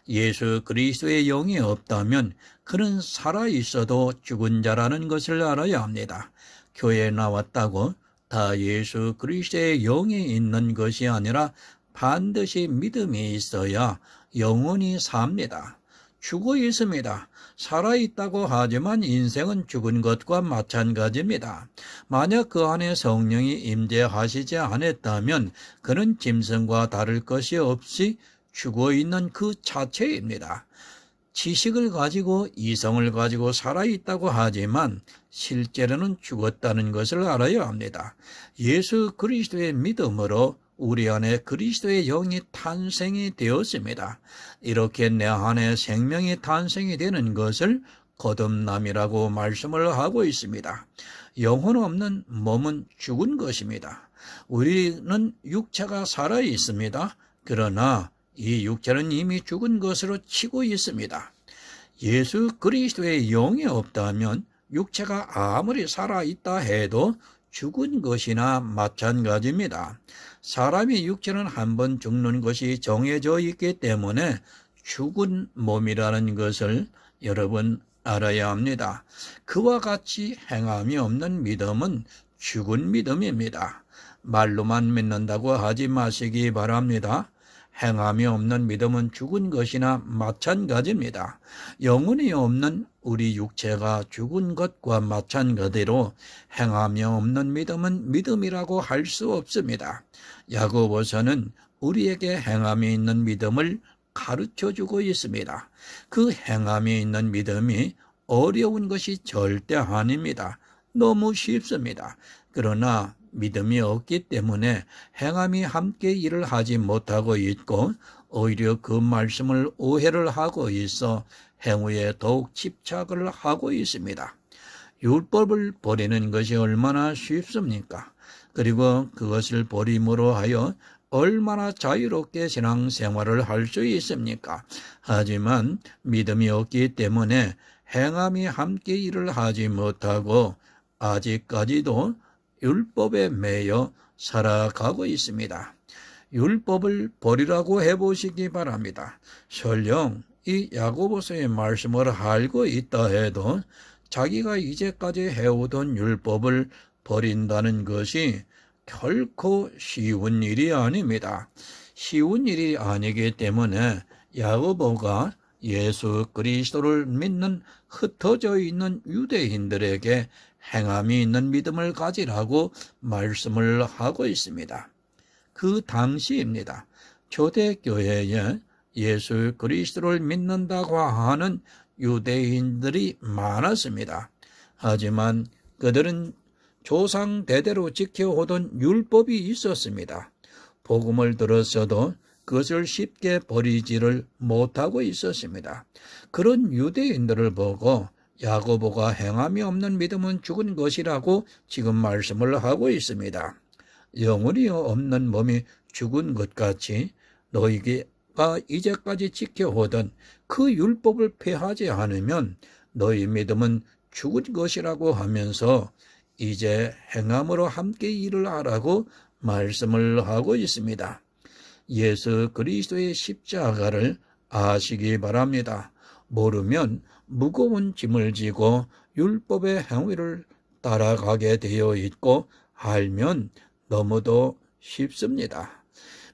예수 그리스도의 영이 없다면 그는 살아있어도 죽은 자라는 것을 알아야 합니다. 교회에 나왔다고 다 예수 그리스도의 영이 있는 것이 아니라 반드시 믿음이 있어야 영혼이 삽니다. 죽어 있습니다. 살아있다고 하지만 인생은 죽은 것과 마찬가지입니다. 만약 그 안에 성령이 임재하시지 않았다면 그는 짐승과 다를 것이 없이 죽어있는 그 자체입니다. 지식을 가지고 이성을 가지고 살아있다고 하지만 실제로는 죽었다는 것을 알아야 합니다. 예수 그리스도의 믿음으로 우리 안에 그리스도의 영이 탄생이 되었습니다. 이렇게 내 안에 생명이 탄생이 되는 것을 거듭남이라고 말씀을 하고 있습니다. 영혼 없는 몸은 죽은 것입니다. 우리는 육체가 살아 있습니다. 그러나 이 육체는 이미 죽은 것으로 치고 있습니다. 예수 그리스도의 영이 없다면 육체가 아무리 살아있다 해도 죽은 것이나 마찬가지입니다. 사람의 육체는 한 번 죽는 것이 정해져 있기 때문에 죽은 몸이라는 것을 여러분 알아야 합니다. 그와 같이 행함이 없는 믿음은 죽은 믿음입니다. 말로만 믿는다고 하지 마시기 바랍니다. 행함이 없는 믿음은 죽은 것이나 마찬가지입니다. 영혼이 없는 우리 육체가 죽은 것과 마찬가지로 행함이 없는 믿음은 믿음이라고 할 수 없습니다. 야고보서는 우리에게 행함이 있는 믿음을 가르쳐주고 있습니다. 그 행함이 있는 믿음이 어려운 것이 절대 아닙니다. 너무 쉽습니다. 그러나 믿음이 없기 때문에 행함이 함께 일을 하지 못하고 있고 오히려 그 말씀을 오해를 하고 있어 행위에 더욱 집착을 하고 있습니다. 율법을 버리는 것이 얼마나 쉽습니까? 그리고 그것을 버림으로 하여 얼마나 자유롭게 신앙생활을 할 수 있습니까? 하지만 믿음이 없기 때문에 행함이 함께 일을 하지 못하고 아직까지도 율법에 매여 살아가고 있습니다. 율법을 버리라고 해보시기 바랍니다. 설령 이 야고보서의 말씀을 알고 있다 해도 자기가 이제까지 해오던 율법을 버린다는 것이 결코 쉬운 일이 아닙니다. 쉬운 일이 아니기 때문에 야고보가 예수 그리스도를 믿는 흩어져 있는 유대인들에게 행함이 있는 믿음을 가지라고 말씀을 하고 있습니다. 그 당시입니다. 초대교회에 예수 그리스도를 믿는다고 하는 유대인들이 많았습니다. 하지만 그들은 조상 대대로 지켜오던 율법이 있었습니다. 복음을 들었어도 그것을 쉽게 버리지를 못하고 있었습니다. 그런 유대인들을 보고 야고보가 행함이 없는 믿음은 죽은 것이라고 지금 말씀을 하고 있습니다. 영혼이 없는 몸이 죽은 것 같이 너희가 이제까지 지켜오던 그 율법을 폐하지 않으면 너희 믿음은 죽은 것이라고 하면서 이제 행함으로 함께 일을 하라고 말씀을 하고 있습니다. 예수 그리스도의 십자가를 아시기 바랍니다. 모르면 무거운 짐을 지고 율법의 행위를 따라가게 되어 있고 알면 너무도 쉽습니다.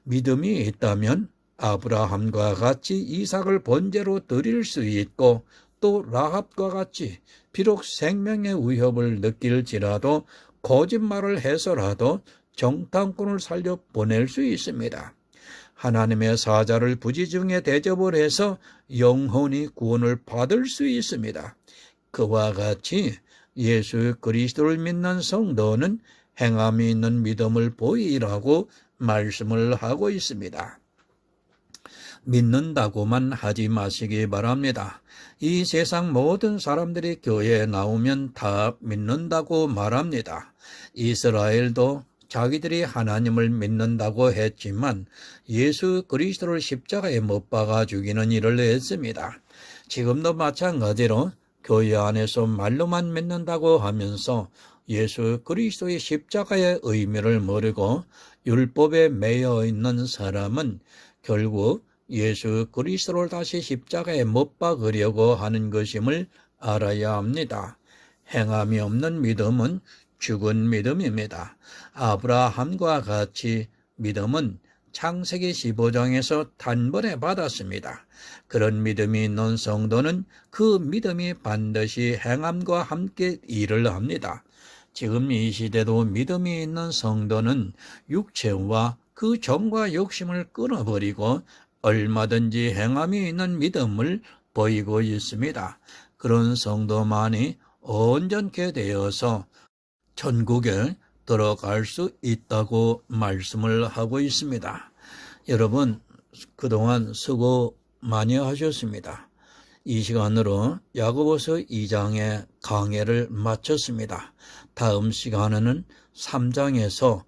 믿음이 있다면 아브라함과 같이 이삭을 번제로 드릴 수 있고 또 라합과 같이 비록 생명의 위협을 느낄지라도 거짓말을 해서라도 정탐꾼을 살려 보낼 수 있습니다. 하나님의 사자를 부지중에 대접을 해서 영혼이 구원을 받을 수 있습니다. 그와 같이 예수 그리스도를 믿는 성도는 행함이 있는 믿음을 보이라고 말씀을 하고 있습니다. 믿는다고만 하지 마시기 바랍니다. 이 세상 모든 사람들이 교회에 나오면 다 믿는다고 말합니다. 이스라엘도 자기들이 하나님을 믿는다고 했지만 예수 그리스도를 십자가에 못 박아 죽이는 일을 했습니다. 지금도 마찬가지로 교회 안에서 말로만 믿는다고 하면서 예수 그리스도의 십자가의 의미를 모르고 율법에 매여 있는 사람은 결국 예수 그리스도를 다시 십자가에 못 박으려고 하는 것임을 알아야 합니다. 행함이 없는 믿음은 죽은 믿음입니다. 아브라함과 같이 믿음은 창세기 15장에서 단번에 받았습니다. 그런 믿음이 있는 성도는 그 믿음이 반드시 행함과 함께 일을 합니다. 지금 이 시대도 믿음이 있는 성도는 육체와 그 정과 욕심을 끊어버리고 얼마든지 행함이 있는 믿음을 보이고 있습니다. 그런 성도만이 온전케 되어서 천국에 들어갈 수 있다고 말씀을 하고 있습니다. 여러분, 그동안 수고 많이 하셨습니다. 이 시간으로 야고보서 2장의 강해를 마쳤습니다. 다음 시간에는 3장에서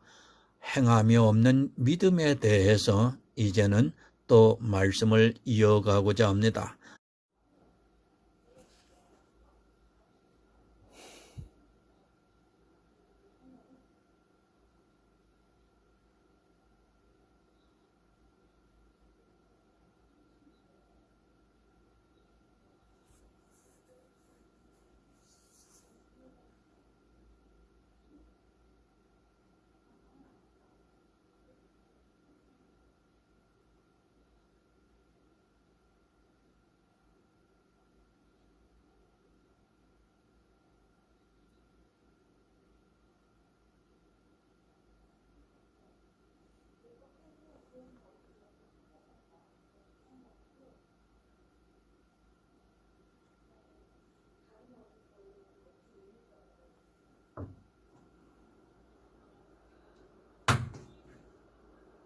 행함이 없는 믿음에 대해서 이제는 또 말씀을 이어가고자 합니다.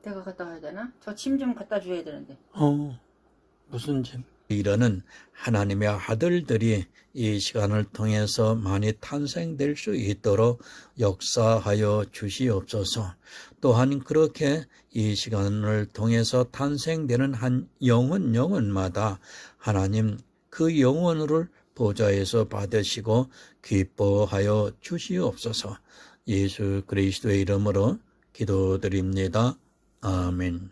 내가 갖다 와야 되나? 저 짐 좀 갖다 줘야 되는데. 무슨 짐? 이러는 하나님의 아들들이 이 시간을 통해서 많이 탄생될 수 있도록 역사하여 주시옵소서. 또한 그렇게 이 시간을 통해서 탄생되는 한 영혼마다 하나님 그 영혼을 보좌에서 받으시고 기뻐하여 주시옵소서. 예수 그리스도의 이름으로 기도드립니다. 아멘.